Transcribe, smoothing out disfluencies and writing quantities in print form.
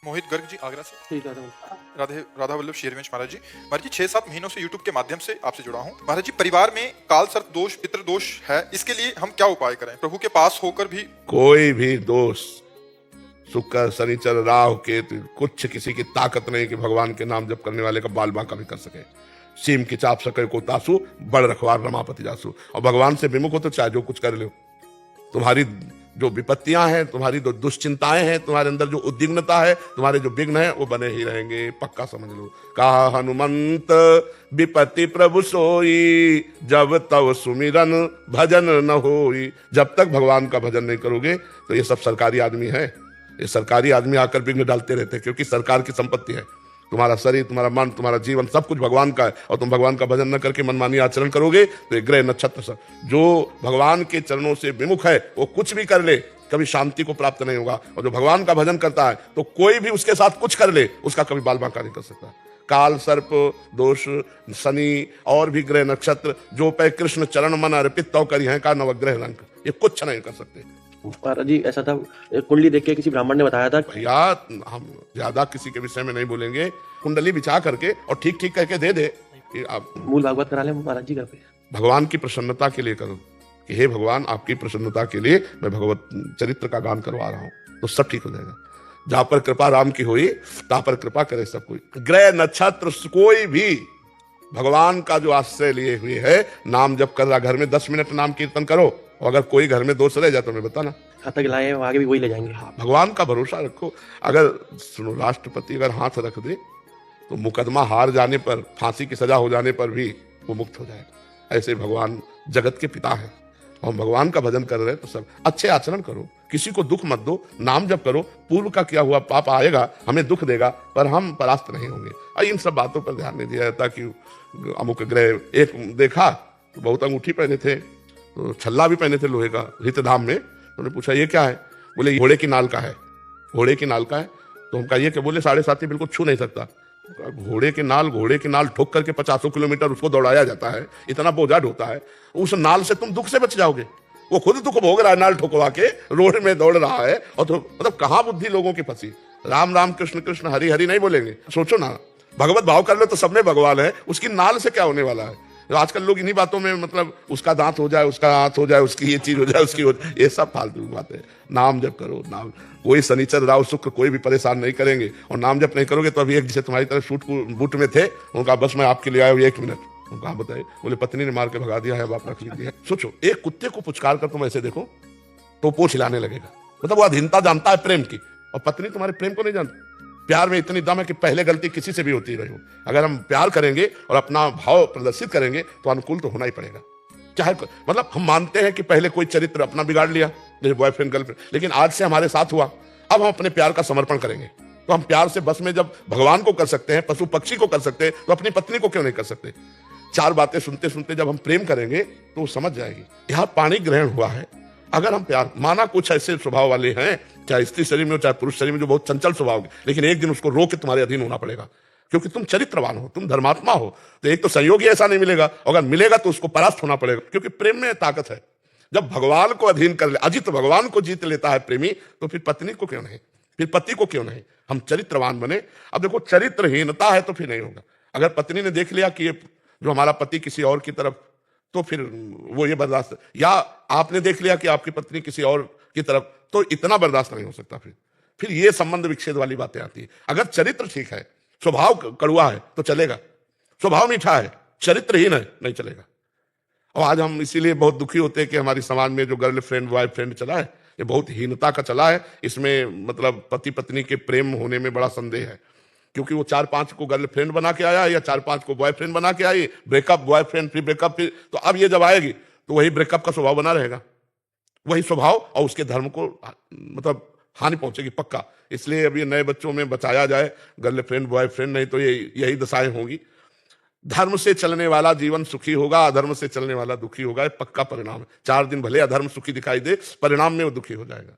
मोहित गर्ग जी, आगरा से। ठीक है। राधे राधा वल्लभ शेरवंश महाराज जी। महाराज जी 6-7 महीनों से यूट्यूब के माध्यम से आपसे जुड़ा हूँ। महाराज जी, परिवार में काल सर्प दोष, पितृ दोष है, इसके लिए हम क्या उपाय करें? प्रभु के पास होकर भी कोई भी दोष, शुक्र शनिचर राहु केतु, कुछ किसी की ताकत नहीं कि भगवान के नाम जप करने वाले का बाल बांका भी कर सके। सीम की चाप सके को तासु, बड़ रखवार रमापति जासु। और भगवान से विमुख हो तो चाहे जो कुछ कर लो, तुम्हारी जो विपत्तियां हैं, तुम्हारी जो दुश्चिंताएं हैं, तुम्हारे अंदर जो उद्विग्नता है, तुम्हारे जो विघ्न है, वो बने ही रहेंगे, पक्का समझ लो। कहा हनुमंत विपत्ति प्रभु सोई, जब तब सुमिरन भजन न होई। जब तक भगवान का भजन नहीं करोगे तो ये सब सरकारी आदमी है, ये सरकारी आदमी आकर विघ्न डालते रहते हैं, क्योंकि सरकार की संपत्ति है। तुम्हारा शरीर, तुम्हारा मन, तुम्हारा जीवन, सब कुछ भगवान का है, और तुम भगवान का भजन न करके मनमानी आचरण करोगे तो ये ग्रह नक्षत्र सब जो भगवान के चरणों से विमुख है, वो कुछ भी कर ले कभी शांति को प्राप्त नहीं होगा। और जो भगवान का भजन करता है तो कोई भी उसके साथ कुछ कर ले, उसका कभी बाल बांका नहीं कर सकता। काल सर्प दोष, शनि और भी ग्रह नक्षत्र जो पे कृष्ण चरण मन अर्पित तो करी है का नवग्रह लंक, ये कुछ नहीं कर सकते। महाराज जी ऐसा था, कुंडली देख के किसी ब्राह्मण ने बताया था। भैया हम ज्यादा किसी के विषय में नहीं बोलेंगे, कुंडली बिछा करके और ठीक ठीक करके दे दे कि आप मूल भागवत करा ले महाराज जी घर पे। भगवान की प्रसन्नता के लिए करो कि हे भगवान, आपकी प्रसन्नता के लिए मैं भगवत चरित्र का गान करवा रहा हूँ, तो सब ठीक हो जाएगा। जहां पर कृपा राम की हुई तहां पर कृपा करे सब कोई। ग्रह नक्षत्र कोई भी भगवान का जो आश्रय लिए हुए है, नाम जप कर रहा, घर में 10 मिनट नाम कीर्तन करो, और अगर कोई घर में दोष रह जाए तो मैं बताना। कहाँ तक लाए हैं आगे भी वही ले जाएंगे। भगवान का भरोसा रखो। अगर सुनो, राष्ट्रपति अगर हाथ रख दे तो मुकदमा हार जाने पर, फांसी की सजा हो जाने पर भी वो मुक्त हो जाएगा। ऐसे भगवान जगत के पिता है, और भगवान का भजन कर रहे हैं तो सब अच्छे आचरण करो, किसी को दुख मत दो, नाम जप करो। पूर्व का किया हुआ पाप आएगा, हमें दुख देगा, पर हम परास्त नहीं होंगे। और इन सब बातों पर ध्यान नहीं दिया जाता कि अमुक ग्रह, एक देखा तो बहुत अंगूठी पहने थे, तो छल्ला भी पहने थे लोहे का, हितधाम में। उन्होंने पूछा ये क्या है? बोले घोड़े की नाल का है। घोड़े की नाल का है? तो हम कहा ये क्या? बोले 7.5 बिल्कुल छू नहीं सकता। घोड़े के नाल ठोक करके 50 किलोमीटर उसको दौड़ाया जाता है, इतना बोझा ढोता है, उस नाल से तुम दुख से बच जाओगे। वो खुद दुख भोग रहा है, नाल ठोकवा के रोड में दौड़ रहा है, और तो मतलब कहाँ बुद्धि लोगों की फंसी। राम राम कृष्ण कृष्ण हरि हरि नहीं बोलेंगे। सोचो ना, भगवत भाव कर लो तो सब में भगवान है, उसकी नाल से क्या होने वाला है? आजकल लोग इन्हीं बातों में, मतलब उसका दांत हो जाए, उसका हाथ हो जाए, उसकी ये चीज हो जाए, उसकी हो जाए, ये सब फालतू बातें। नाम जप करो, नाम। कोई शनिचर राहु शुक्र कोई भी परेशान नहीं करेंगे, और नाम जप नहीं करोगे तो अभी एक जिसे तुम्हारी तरह सूट बूट में थे, उनका बस मैं आपके लिए आया हूँ 1 मिनट। उनका बताइए, बोले पत्नी ने मार के भगा दिया है, अब आप रख लीजिए। सोचो, एक कुत्ते को पुचकार कर तुम ऐसे देखो तो पूंछ हिलाने लगेगा, मतलब वो अधीनता जानता है प्रेम की, और पत्नी तुम्हारे प्रेम को नहीं जानती। प्यार में इतनी दम है कि पहले गलती किसी से भी होती रही हो, अगर हम प्यार करेंगे और अपना भाव प्रदर्शित करेंगे तो अनुकूल तो होना ही पड़ेगा। चाहे मतलब हम मानते हैं कि पहले कोई चरित्र अपना बिगाड़ लिया, जैसे बॉयफ्रेंड गर्लफ्रेंड, लेकिन आज से हमारे साथ हुआ, अब हम अपने प्यार का समर्पण करेंगे। तो हम प्यार से बस में जब भगवान को कर सकते हैं, पशु पक्षी को कर सकते हैं, तो अपनी पत्नी को क्यों नहीं कर सकते? 4 बातें सुनते सुनते जब हम प्रेम करेंगे तो वो समझ जाएगी। यहाँ पानी ग्रहण हुआ है, अगर हम प्यार माना, कुछ ऐसे स्वभाव वाले हैं, चाहे स्त्री शरीर में हो चाहे पुरुष शरीर में, जो बहुत चंचल स्वभाव के, लेकिन एक दिन उसको रोक के तुम्हारे अधीन होना पड़ेगा, क्योंकि तुम चरित्रवान हो, तुम धर्मात्मा हो। तो एक तो संयोग ही ऐसा नहीं मिलेगा, अगर मिलेगा तो उसको परास्त होना पड़ेगा, क्योंकि प्रेम में ताकत है। जब भगवान को अधीन कर ले, अजित भगवान को जीत लेता है प्रेमी, तो फिर पत्नी को क्यों नहीं, फिर पति को क्यों नहीं? हम चरित्रवान बने। अब देखो, चरित्रहीनता है तो फिर नहीं होगा। अगर पत्नी ने देख लिया कि ये जो हमारा पति किसी और की तरफ, तो फिर वो ये बर्दाश्त, या आपने देख लिया कि आपकी पत्नी किसी और की तरफ, तो इतना बर्दाश्त नहीं हो सकता। फिर ये संबंध विच्छेद वाली बातें आती है। अगर चरित्र ठीक है, स्वभाव कड़वा है तो चलेगा, स्वभाव मीठा है, चरित्रहीन है, नहीं चलेगा। और आज हम इसीलिए बहुत दुखी होते हैं कि हमारी समाज में जो गर्लफ्रेंड बॉयफ्रेंड चला है, ये बहुत हीनता का चला है। इसमें मतलब पति पत्नी के प्रेम होने में बड़ा संदेह है, क्योंकि वो 4-5 को गर्लफ्रेंड बना के आया, या 4-5 को बॉयफ्रेंड बना के आई, ब्रेकअप बॉयफ्रेंड, फिर ब्रेकअप, फिर तो अब ये जब आएगी तो वही ब्रेकअप का स्वभाव बना रहेगा, वही स्वभाव, और उसके धर्म को मतलब हानि पहुंचेगी पक्का। इसलिए अब ये नए बच्चों में बचाया जाए गर्लफ्रेंड बॉयफ्रेंड, नहीं तो ये यही दशाएं होंगी। धर्म से चलने वाला जीवन सुखी होगा, अधर्म से चलने वाला दुखी होगा, ये पक्का परिणाम है। 4 दिन भले अधर्म सुखी दिखाई दे, परिणाम में वो दुखी हो जाएगा।